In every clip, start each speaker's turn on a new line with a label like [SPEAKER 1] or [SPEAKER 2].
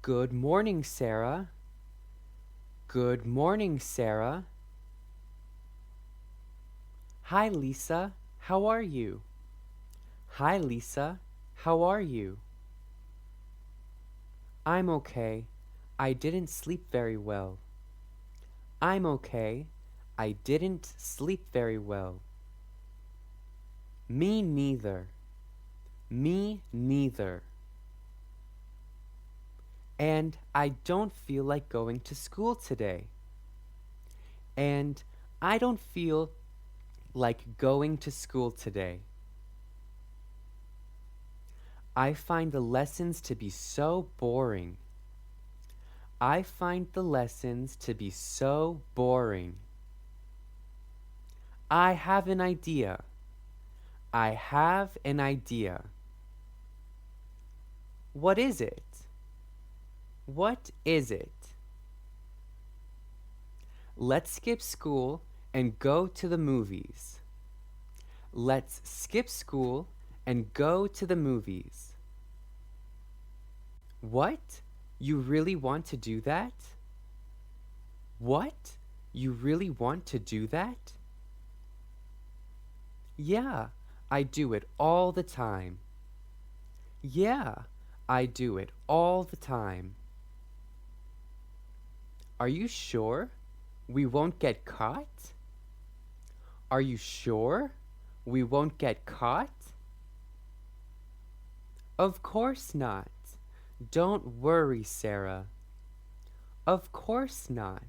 [SPEAKER 1] Good morning, Sarah. Good morning, Sarah. Hi, Lisa. How are you? Hi, Lisa. How are you? I'm okay. I didn't sleep very well. I'm okay. I didn't sleep very well. Me neither. Me neither. And I don't feel like going to school today. And I don't feel like going to school today. I find the lessons to be so boring. I find the lessons to be so boring. I have an idea. I have an idea. What is it? What is it? Let's skip school and go to the movies. Let's skip school and go to the movies. What? You really want to do that? What? You really want to do that? Yeah, I do it all the time. Yeah, I do it all the time. Are you sure we won't get caught? Are you sure we won't get caught? Of course not. Don't worry, Sarah. Of course not.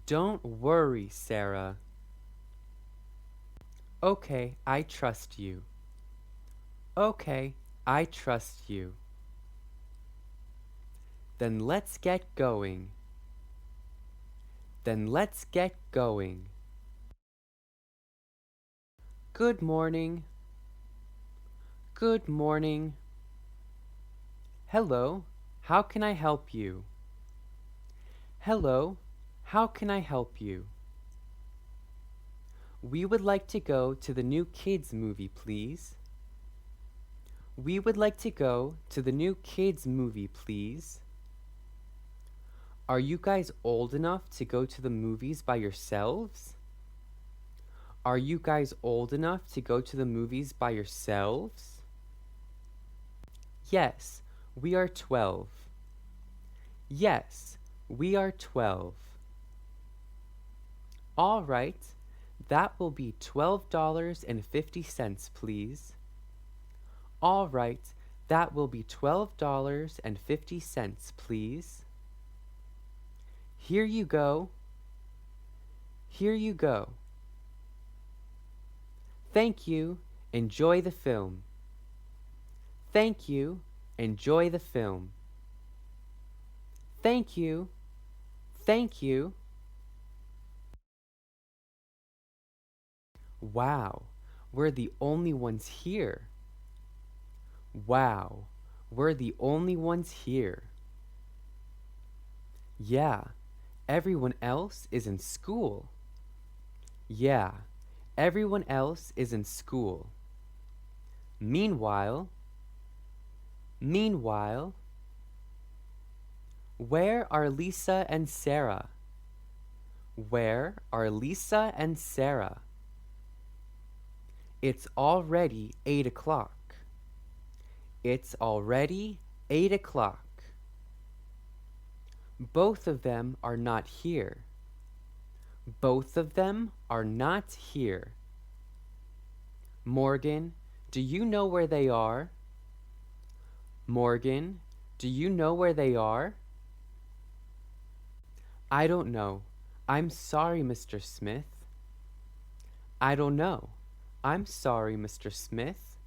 [SPEAKER 1] Don't worry, Sarah. Okay, I trust you. Okay, I trust you. Then let's get going. Then let's get going. Good morning. Good morning. Hello, how can I help you? Hello, how can I help you? We would like to go to the new kids movie, please. We would like to go to the new kids movie, please. Are you guys old enough to go to the movies by yourselves? Are you guys old enough to go to the movies by yourselves? Yes, we are 12. Yes, we are 12. All right, that will be $12.50, please. All right, that will be $12.50, please. Here you go. Here you go. Thank you. Enjoy the film. Thank you. Enjoy the film. Thank you. Thank you. Wow, we're the only ones here. Wow, we're the only ones here. Yeah, everyone else is in school. Yeah, everyone else is in school. Meanwhile, meanwhile, where are Lisa and Sarah? Where are Lisa and Sarah? It's already 8 o'clock. It's already 8 o'clock. Both of them are not here. Both of them are not here. Morgan, do you know where they are? Morgan, do you know where they are? I don't know. I'm sorry, Mr. Smith. I don't know. I'm sorry, Mr. Smith.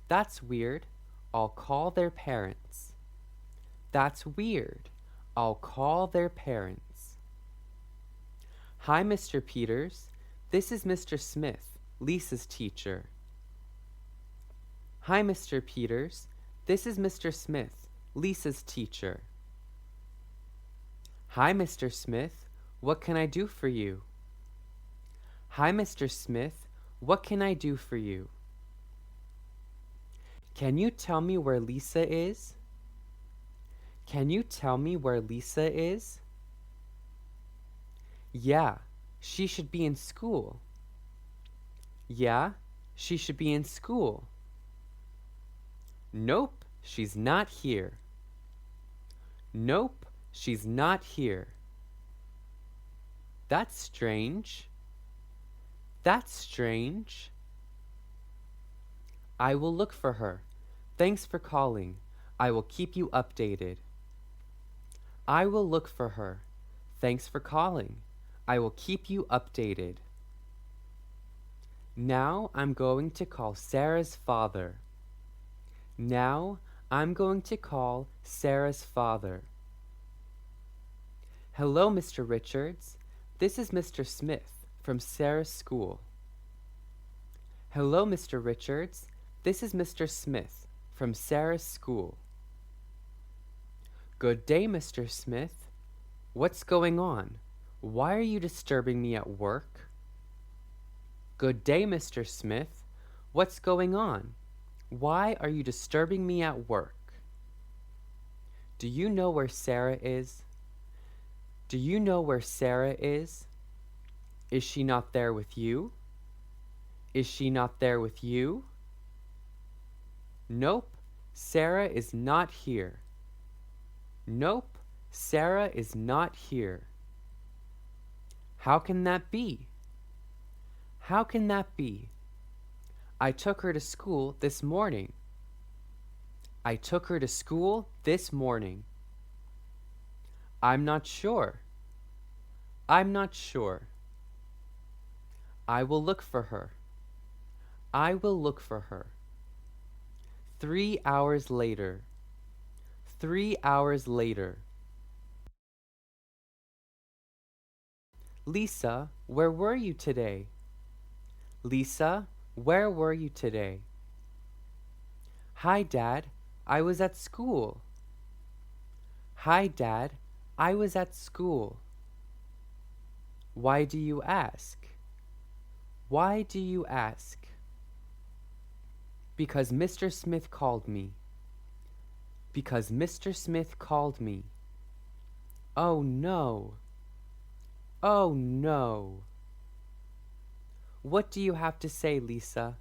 [SPEAKER 1] That's weird. I'll call their parents. That's weird. I'll call their parents. Hi, Mr. Peters. This is Mr. Smith, Lisa's teacher. Hi, Mr. Peters. This is Mr. Smith, Lisa's teacher. Hi, Mr. Smith. What can I do for you? Hi, Mr. Smith. What can I do for you? Can you tell me where Lisa is? Can you tell me where Lisa is? Yeah, she should be in school. Yeah, she should be in school. Nope, she's not here. Nope, she's not here. That's strange. That's strange. I will look for her. Thanks for calling. I will keep you updated. I will look for her. Thanks for calling. I will keep you updated. Now I'm going to call Sarah's father. Now I'm going to call Sarah's father. Hello, Mr. Richards. This is Mr. Smith from Sarah's school. Hello, Mr. Richards. This is Mr. Smith from Sarah's school. Good day, Mr. Smith. What's going on? Why are you disturbing me at work? Good day, Mr. Smith. What's going on? Why are you disturbing me at work? Do you know where Sarah is? Do you know where Sarah is? Is she not there with you? Is she not there with you? Nope, Sarah is not here. Nope, Sarah is not here. How can that be? How can that be? I took her to school this morning. I took her to school this morning. I'm not sure. I'm not sure. I will look for her. I will look for her. 3 hours later. 3 hours later. Lisa, where were you today? Lisa, where were you today? Hi, Dad. I was at school. Hi, Dad. I was at school. Why do you ask? Why do you ask? Because Mr. Smith called me. Because Mr. Smith called me. Oh no. Oh no. What do you have to say, Lisa?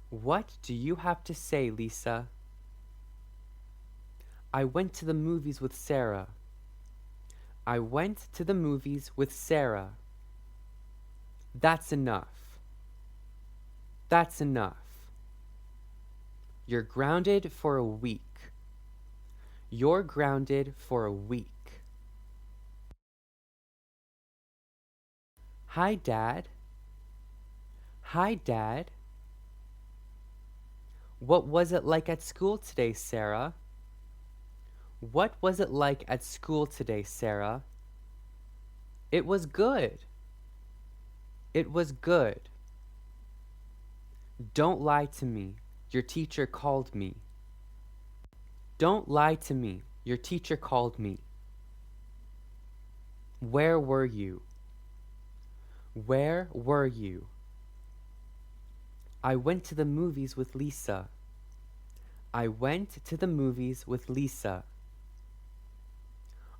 [SPEAKER 1] What do you have to say, Lisa? I went to the movies with Sarah. I went to the movies with Sarah. That's enough. That's enough. You're grounded for a week. You're grounded for a week. Hi, Dad. Hi, Dad. What was it like at school today, Sarah? What was it like at school today, Sarah? It was good. It was good. Don't lie to me. Your teacher called me. Don't lie to me. Your teacher called me. Where were you? Where were you? I went to the movies with Lisa. I went to the movies with Lisa.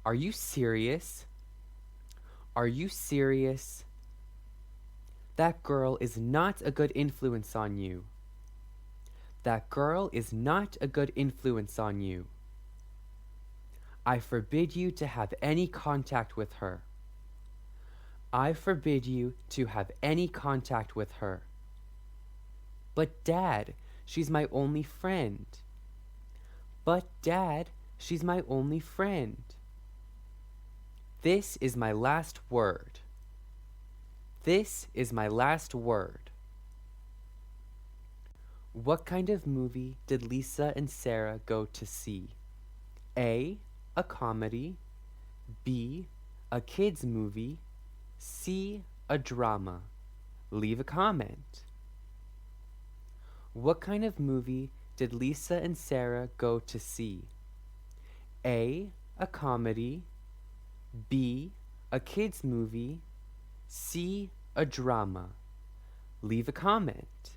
[SPEAKER 1] Are you serious? Are you serious? That girl is not a good influence on you. That girl is not a good influence on you. I forbid you to have any contact with her. I forbid you to have any contact with her. But Dad, she's my only friend. But Dad, she's my only friend. This is my last word. This is my last word. What kind of movie did Lisa and Sarah go to see? A comedy. B, a kids movie. C, a drama. Leave a comment. What kind of movie did Lisa and Sarah go to see? A comedy. B, a kids movie. C, a drama. Leave a comment.